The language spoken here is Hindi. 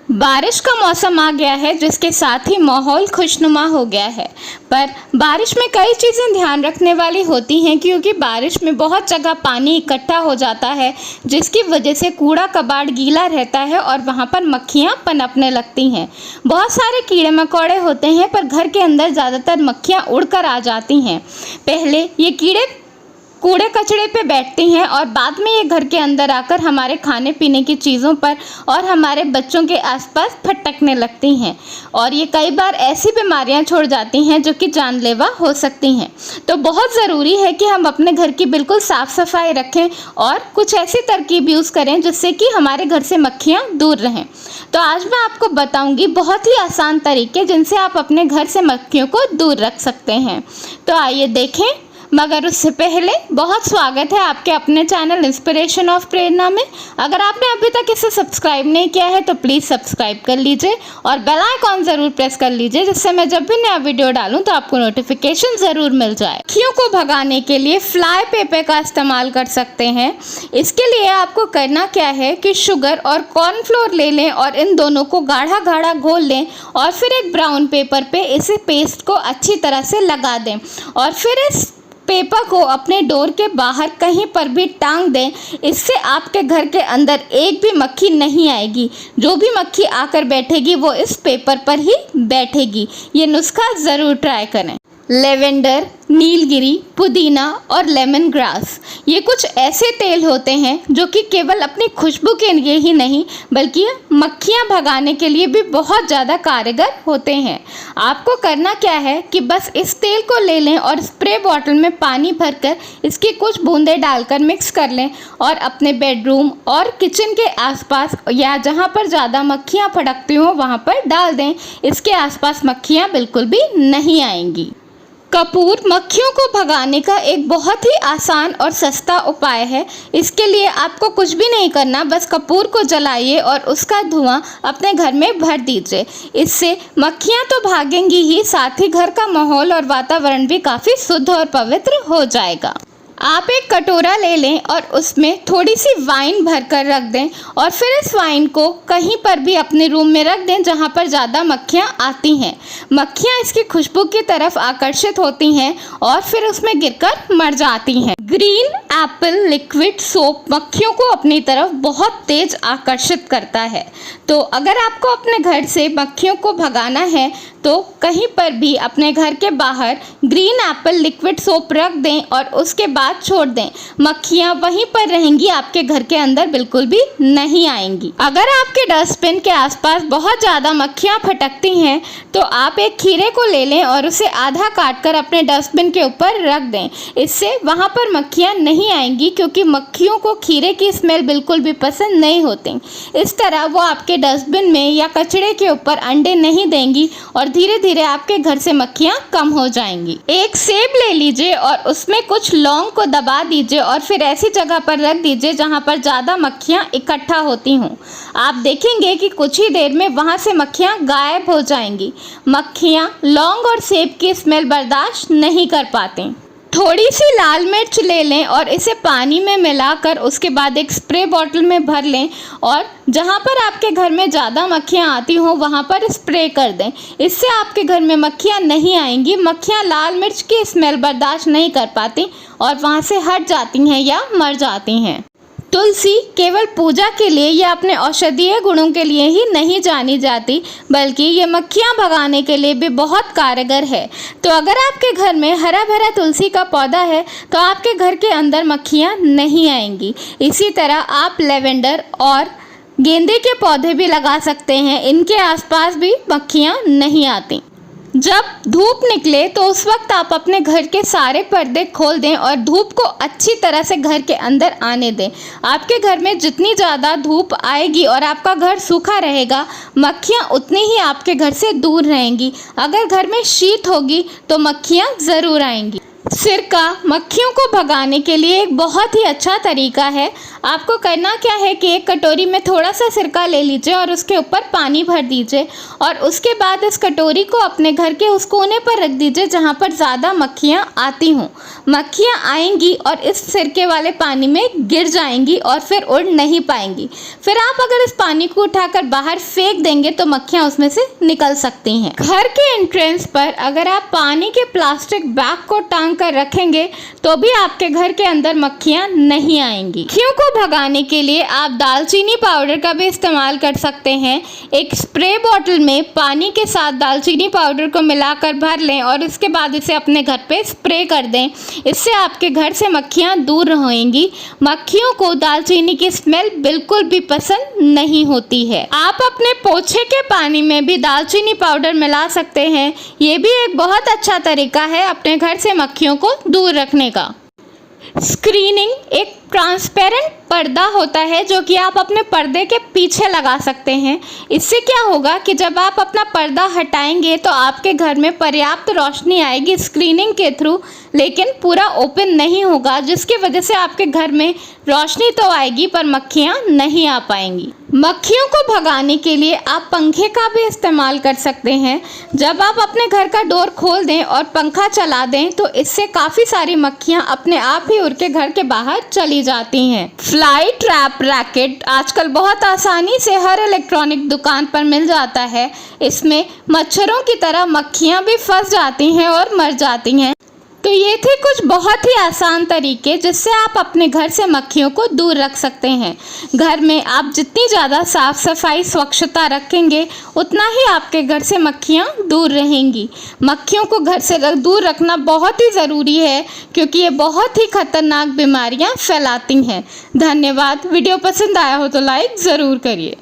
बारिश का मौसम आ गया है, जिसके साथ ही माहौल खुशनुमा हो गया है। पर बारिश में कई चीज़ें ध्यान रखने वाली होती हैं, क्योंकि बारिश में बहुत जगह पानी इकट्ठा हो जाता है, जिसकी वजह से कूड़ा कबाड़ गीला रहता है और वहाँ पर मक्खियाँ पनपने लगती हैं। बहुत सारे कीड़े मकोड़े होते हैं, पर घर के अंदर ज़्यादातर मक्खियाँ उड़कर आ जाती हैं। पहले ये कीड़े कूड़े कचड़े पे बैठती हैं और बाद में ये घर के अंदर आकर हमारे खाने पीने की चीज़ों पर और हमारे बच्चों के आसपास फटकने लगती हैं, और ये कई बार ऐसी बीमारियां छोड़ जाती हैं जो कि जानलेवा हो सकती हैं। तो बहुत ज़रूरी है कि हम अपने घर की बिल्कुल साफ़ सफाई रखें और कुछ ऐसी तरकीब यूज़ करें जिससे कि हमारे घर से मक्खियाँ दूर रहें। तो आज मैं आपको बताऊँगी बहुत ही आसान तरीके जिनसे आप अपने घर से मक्खियों को दूर रख सकते हैं। तो आइए देखें, मगर उससे पहले बहुत स्वागत है आपके अपने चैनल इंस्पिरेशन ऑफ प्रेरणा में। अगर आपने अभी तक इसे सब्सक्राइब नहीं किया है तो प्लीज़ सब्सक्राइब कर लीजिए और बेल आइकॉन ज़रूर प्रेस कर लीजिए, जिससे मैं जब भी नया वीडियो डालूं तो आपको नोटिफिकेशन ज़रूर मिल जाए। मक्खियों को भगाने के लिए फ्लाई पेपर का इस्तेमाल कर सकते हैं। इसके लिए आपको करना क्या है कि शुगर और कॉर्नफ्लोर ले लें और इन दोनों को गाढ़ा गाढ़ा घोल लें और फिर एक ब्राउन पेपर पे इसे पेस्ट को अच्छी तरह से लगा दें और फिर इस पेपर को अपने डोर के बाहर कहीं पर भी टांग दें। इससे आपके घर के अंदर एक भी मक्खी नहीं आएगी। जो भी मक्खी आकर बैठेगी वो इस पेपर पर ही बैठेगी। ये नुस्खा ज़रूर ट्राई करें। लेवेंडर, नीलगिरी, पुदीना और लेमन ग्रास, ये कुछ ऐसे तेल होते हैं जो कि केवल अपनी खुशबू के लिए ही नहीं बल्कि मक्खियाँ भगाने के लिए भी बहुत ज़्यादा कारगर होते हैं। आपको करना क्या है कि बस इस तेल को ले लें और स्प्रे बॉटल में पानी भरकर इसकी कुछ बूंदें डालकर मिक्स कर लें और अपने बेडरूम और किचन के आसपास या जहाँ पर ज़्यादा मक्खियाँ फड़कती हों वहाँ पर डाल दें। इसके आसपास मक्खियाँ बिल्कुल भी नहीं आएंगी। कपूर मक्खियों को भगाने का एक बहुत ही आसान और सस्ता उपाय है। इसके लिए आपको कुछ भी नहीं करना, बस कपूर को जलाइए और उसका धुआं अपने घर में भर दीजिए। इससे मक्खियां तो भागेंगी ही, साथ ही घर का माहौल और वातावरण भी काफ़ी शुद्ध और पवित्र हो जाएगा। आप एक कटोरा ले लें और उसमें थोड़ी सी वाइन भरकर रख दें और फिर इस वाइन को कहीं पर भी अपने रूम में रख दें जहां पर ज़्यादा मक्खियां आती हैं। मक्खियां इसकी खुशबू की तरफ आकर्षित होती हैं और फिर उसमें गिरकर मर जाती हैं। ग्रीन एप्पल लिक्विड सोप मक्खियों को अपनी तरफ बहुत तेज आकर्षित करता है। तो अगर आपको अपने घर से मक्खियों को भगाना है तो कहीं पर भी अपने घर के बाहर ग्रीन एप्पल लिक्विड सोप रख दें और उसके बाद छोड़ दें। मक्खियाँ वहीं पर रहेंगी, आपके घर के अंदर बिल्कुल भी नहीं आएंगी। अगर आपके डस्टबिन के आसपास बहुत ज़्यादा मक्खियाँ फटकती हैं तो आप एक खीरे को ले लें और उसे आधा काट कर अपने डस्टबिन के ऊपर रख दें। इससे वहाँ पर मक्खियाँ नहीं आएंगी, क्योंकि मक्खियों को खीरे की स्मेल बिल्कुल भी पसंद नहीं होती। इस तरह वो आपके डस्टबिन में या कचड़े के ऊपर अंडे नहीं देंगी और धीरे धीरे आपके घर से मक्खियाँ कम हो जाएंगी। एक सेब ले लीजिए और उसमें कुछ लौंग को दबा दीजिए और फिर ऐसी जगह पर रख दीजिए जहाँ पर ज़्यादा मक्खियाँ इकट्ठा होती हों। आप देखेंगे कि कुछ ही देर में वहाँ से मक्खियाँ गायब हो जाएंगी। मक्खियाँ लौंग और सेब की स्मेल बर्दाश्त नहीं कर पाती। थोड़ी सी लाल मिर्च ले लें और इसे पानी में मिलाकर उसके बाद एक स्प्रे बॉटल में भर लें और जहाँ पर आपके घर में ज़्यादा मक्खियाँ आती हों वहाँ पर स्प्रे कर दें। इससे आपके घर में मक्खियाँ नहीं आएंगी। मक्खियाँ लाल मिर्च की स्मेल बर्दाश्त नहीं कर पाती और वहाँ से हट जाती हैं या मर जाती हैं। तुलसी केवल पूजा के लिए या अपने औषधीय गुणों के लिए ही नहीं जानी जाती, बल्कि ये मक्खियाँ भगाने के लिए भी बहुत कारगर है। तो अगर आपके घर में हरा भरा तुलसी का पौधा है तो आपके घर के अंदर मक्खियाँ नहीं आएंगी। इसी तरह आप लेवेंडर और गेंदे के पौधे भी लगा सकते हैं। इनके आसपास भी मक्खियाँ नहीं आती। जब धूप निकले तो उस वक्त आप अपने घर के सारे पर्दे खोल दें और धूप को अच्छी तरह से घर के अंदर आने दें। आपके घर में जितनी ज़्यादा धूप आएगी और आपका घर सूखा रहेगा, मक्खियाँ उतनी ही आपके घर से दूर रहेंगी। अगर घर में शीत होगी तो मक्खियाँ ज़रूर आएंगी। सिरका मक्खियों को भगाने के लिए एक बहुत ही अच्छा तरीका है। आपको करना क्या है कि एक कटोरी में थोड़ा सा सिरका ले लीजिए और उसके ऊपर पानी भर दीजिए और उसके बाद इस कटोरी को अपने घर के उस कोने पर रख दीजिए जहाँ पर ज़्यादा मक्खियाँ आती हों। मक्खियाँ आएंगी और इस सिरके वाले पानी में गिर जाएंगी और फिर उड़ नहीं पाएंगी। फिर आप अगर इस पानी को उठाकर बाहर फेंक देंगे तो मक्खियाँ उसमें से निकल सकती हैं। घर के एंट्रेंस पर अगर आप पानी के प्लास्टिक बैग को टांग कर रखेंगे तो भी आपके घर के अंदर मक्खियां नहीं आएंगी। मक्खियों को भगाने के लिए आप दालचीनी पाउडर का भी इस्तेमाल कर सकते हैं। एक स्प्रे बॉटल में पानी के साथ दालचीनी पाउडर को मिलाकर भर लें और उसके बाद इसे अपने घर पे स्प्रे कर दें। इससे आपके घर से मक्खियां दूर रहेंगी। मक्खियों को दालचीनी की स्मेल बिल्कुल भी पसंद नहीं होती है। आप अपने पोछे के पानी में भी दालचीनी पाउडर मिला सकते हैं। ये भी एक बहुत अच्छा तरीका है अपने घर से मक्खियों को दूर रखने का। स्क्रीनिंग एक ट्रांसपेरेंट पर्दा होता है जो कि आप अपने पर्दे के पीछे लगा सकते हैं। इससे क्या होगा कि जब आप अपना पर्दा हटाएंगे तो आपके घर में पर्याप्त रोशनी आएगी स्क्रीनिंग के थ्रू, लेकिन पूरा ओपन नहीं होगा, जिसकी वजह से आपके घर में रोशनी तो आएगी पर मक्खियाँ नहीं आ पाएंगी। मक्खियों को भगाने के लिए आप पंखे का भी इस्तेमाल कर सकते हैं। जब आप अपने घर का डोर खोल दें और पंखा चला दें तो इससे काफ़ी सारी मक्खियाँ अपने आप ही उड़ के घर के बाहर चली जाती हैं। फ्लाई ट्रैप रैकेट आजकल बहुत आसानी से हर इलेक्ट्रॉनिक दुकान पर मिल जाता है। इसमें मच्छरों की तरह मक्खियाँ भी फंस जाती हैं और मर जाती हैं। तो ये थे कुछ बहुत ही आसान तरीके जिससे आप अपने घर से मक्खियों को दूर रख सकते हैं। घर में आप जितनी ज़्यादा साफ़ सफाई स्वच्छता रखेंगे उतना ही आपके घर से मक्खियाँ दूर रहेंगी। मक्खियों को घर से दूर रखना बहुत ही ज़रूरी है क्योंकि ये बहुत ही खतरनाक बीमारियाँ फैलाती हैं। धन्यवाद। वीडियो पसंद आया हो तो लाइक ज़रूर करिए।